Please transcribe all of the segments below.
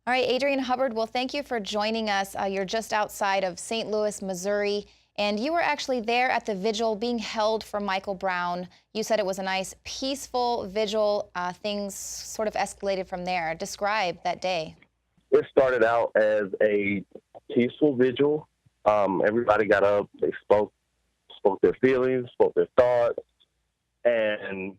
All right, Adrian Hubbard, well, thank you for joining us. You're just outside of St. Louis, Missouri, and you were actually there at the vigil being held for Michael Brown. You said it was a nice, peaceful vigil. Things sort of escalated from there. Describe that day. It started out as a peaceful vigil. Everybody got up, they spoke their feelings, spoke their thoughts, and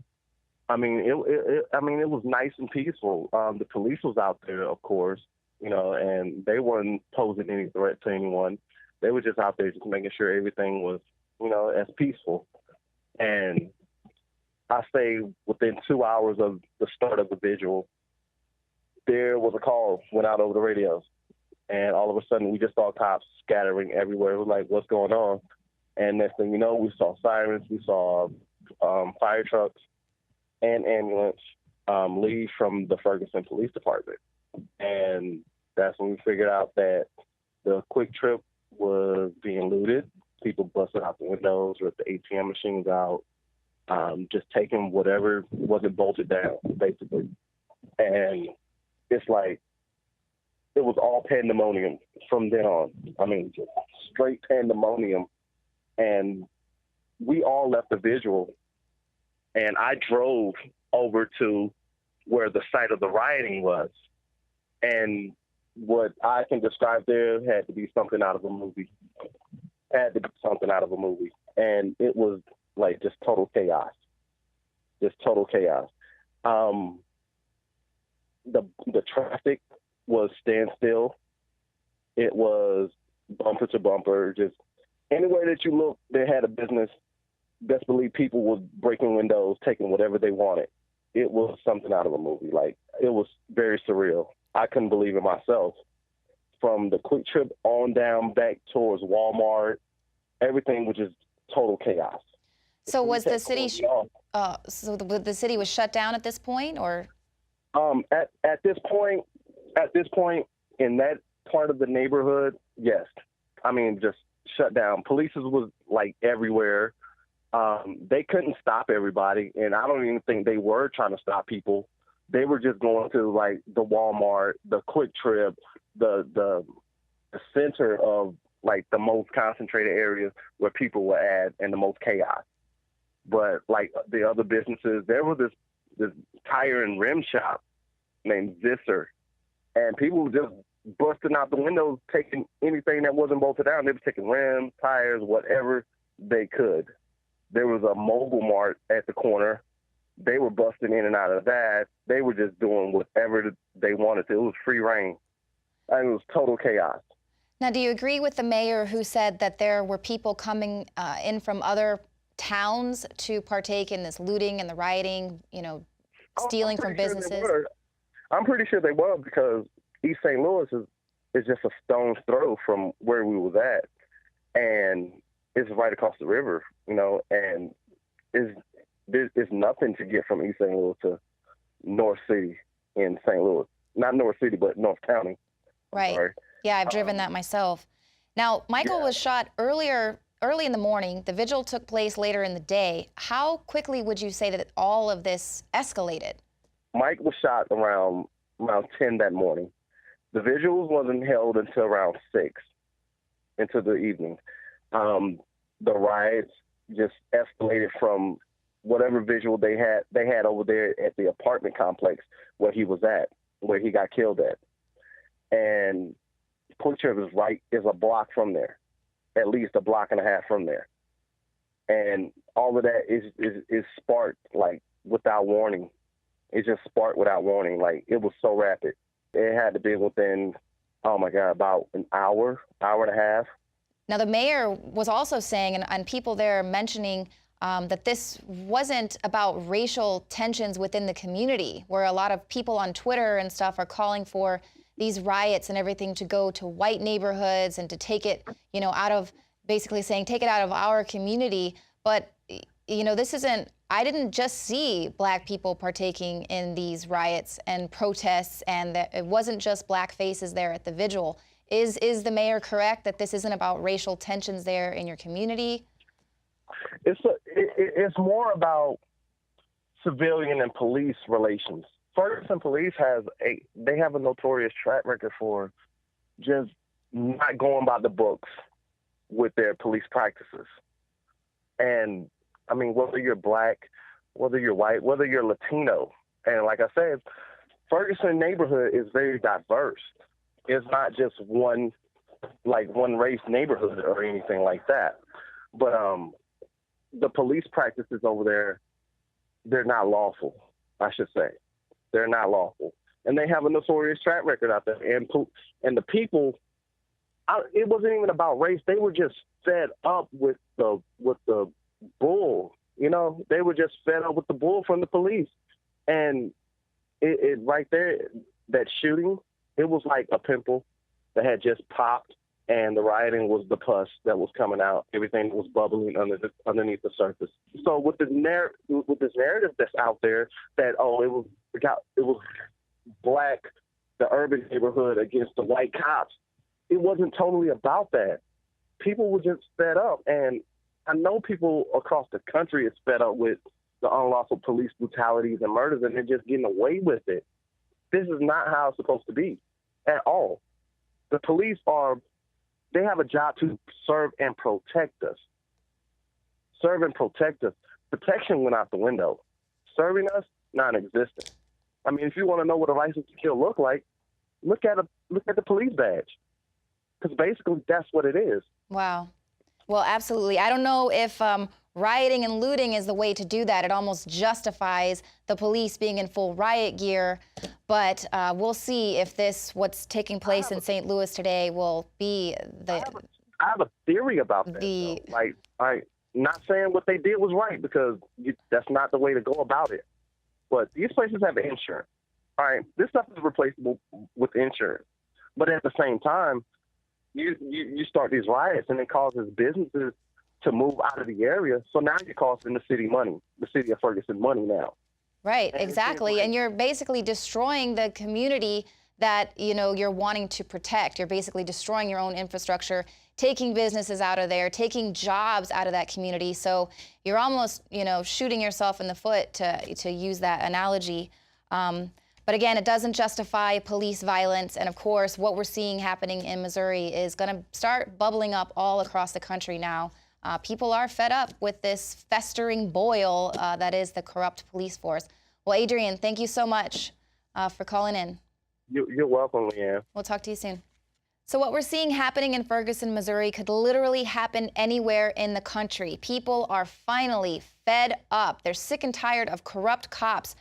it was nice and peaceful. The police was out there, of course, and they weren't posing any threat to anyone. They were just out there just making sure everything was, as peaceful. And I say within 2 hours of the start of the vigil, there was a call went out over the radios, and all of a sudden we just saw cops scattering everywhere. It was like, what's going on? And next thing you know, we saw sirens, we saw fire trucks and ambulance leave from the Ferguson Police Department. And that's when we figured out that the Quick Trip was being looted. People busted out the windows, ripped the ATM machines out, just taking whatever wasn't bolted down, basically. And it's like, it was all pandemonium from then on. I mean, just straight pandemonium. And we all left the vigil, and I drove over to where the site of the rioting was. And what I can describe there had to be something out of a movie. Had to be something out of a movie. And it was like just total chaos. Just total chaos. The traffic was standstill. It was bumper to bumper. Just anywhere that you look, they had a business. Best believe people were breaking windows, taking whatever they wanted. It was something out of a movie. Like, it was very surreal. I couldn't believe it myself. From the Quick Trip on down back towards Walmart, everything was just total chaos. So was the city, the city was shut down at this point, or? At this point, in that part of the neighborhood, yes. I mean, just shut down. Police was like everywhere. They couldn't stop everybody, and I don't even think they were trying to stop people. They were just going to like the Walmart, the Quick Trip, the center of like the most concentrated areas where people were at and the most chaos. But like the other businesses, there was this tire and rim shop named Visser, and people were just busting out the windows, taking anything that wasn't bolted down. They were taking rims, tires, whatever they could. There was a mobile mart at the corner. They were busting in and out of that. They were just doing whatever they wanted to. It was free reign. And it was total chaos. Now, do you agree with the mayor who said that there were people coming in from other towns to partake in this looting and the rioting, stealing from businesses? I'm pretty sure they were, because East St. Louis is just a stone's throw from where we was at. And it's right across the river, and it's nothing to get from East St. Louis to North City in St. Louis. Not North City, but North County. Right. Sorry. Yeah, I've driven that myself. Now, Michael was shot early in the morning. The vigil took place later in the day. How quickly would you say that all of this escalated? Mike was shot around 10 that morning. The vigil wasn't held until around 6 into the evening. The riots just escalated from whatever visual they had over there at the apartment complex where he was at, where he got killed at. And Quick Trip is a block from there, at least a block and a half from there. And all of that is sparked like without warning. It just sparked without warning. Like, it was so rapid. It had to be within, oh my God, about an hour and a half. Now, the mayor was also saying, and people there mentioning that this wasn't about racial tensions within the community, where a lot of people on Twitter and stuff are calling for these riots and everything to go to white neighborhoods and to take it, out of, basically saying, take it out of our community. But, this isn't, I didn't just see Black people partaking in these riots and protests, and that it wasn't just Black faces there at the vigil. Is the mayor correct that this isn't about racial tensions there in your community? It's more about civilian and police relations Ferguson police they have a notorious track record for just not going by the books with their police practices. And I mean, whether you're black, whether you're white, whether you're Latino, and like I said, Ferguson neighborhood is very diverse. It's not just one race neighborhood or anything like that. But the police practices over there, they're not lawful, I should say. They're not lawful. And they have a notorious track record out there. And the people, it wasn't even about race. They were just fed up with the bull. You know, they were just fed up with the bull from the police. And it right there, that shooting, it was like a pimple that had just popped, and the rioting was the pus that was coming out. Everything was bubbling underneath the surface. So with this narrative that's out there that it was black, the urban neighborhood against the white cops, it wasn't totally about that. People were just fed up, and I know people across the country is fed up with the unlawful police brutalities and murders, and they're just getting away with it. This is not how it's supposed to be at all. The police they have a job to serve and protect us. Serve and protect us. Protection went out the window. Serving us, non-existent. I mean, if you want to know what a license to kill look like, look at the police badge, because basically that's what it is. Wow. Well, absolutely. I don't know if rioting and looting is the way to do that. It almost justifies the police being in full riot gear. But we'll see if what's taking place in St. Louis today will be I have a theory about that. Like, I'm not saying what they did was right, because that's not the way to go about it. But these places have insurance. All right, this stuff is replaceable with insurance. But at the same time, you start these riots, and it causes businesses to move out of the area. So now you're costing the city money, the city of Ferguson money now. Right, exactly. And you're basically destroying the community that, you're wanting to protect. You're basically destroying your own infrastructure, taking businesses out of there, taking jobs out of that community. So you're almost, shooting yourself in the foot, to use that analogy. But again, it doesn't justify police violence. And of course, what we're seeing happening in Missouri is going to start bubbling up all across the country now. People are fed up with this festering boil that is the corrupt police force. Well, Adrian, thank you so much for calling in. You're welcome, Leanne. We'll talk to you soon. So what we're seeing happening in Ferguson, Missouri could literally happen anywhere in the country. People are finally fed up. They're sick and tired of corrupt cops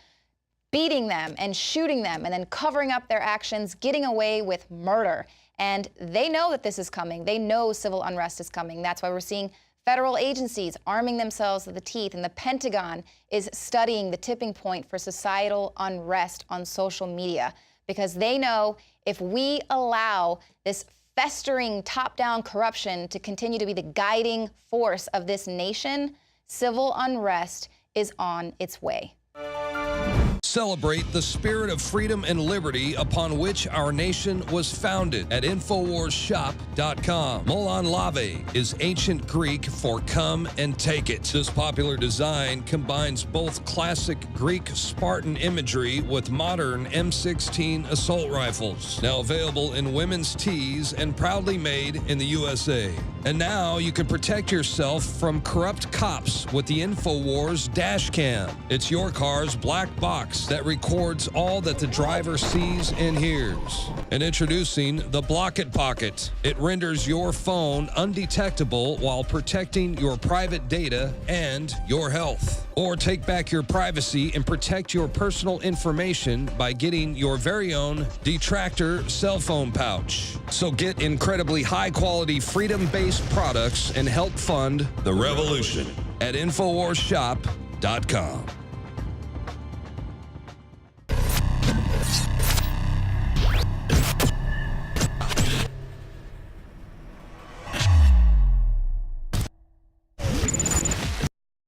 beating them and shooting them and then covering up their actions, getting away with murder. And they know that this is coming. They know civil unrest is coming. That's why we're seeing federal agencies arming themselves to the teeth, and the Pentagon is studying the tipping point for societal unrest on social media, because they know if we allow this festering top-down corruption to continue to be the guiding force of this nation, civil unrest is on its way. Celebrate the spirit of freedom and liberty upon which our nation was founded at InfoWarsShop.com. Molon Lave is ancient Greek for come and take it. This popular design combines both classic Greek Spartan imagery with modern M16 assault rifles. Now available in women's tees and proudly made in the USA. And now you can protect yourself from corrupt cops with the InfoWars dash cam. It's your car's black box that records all that the driver sees and hears. And introducing the Block It Pocket. It renders your phone undetectable while protecting your private data and your health. Or take back your privacy and protect your personal information by getting your very own Detractor cell phone pouch. So get incredibly high-quality, freedom-based products and help fund the revolution at InfoWarsShop.com.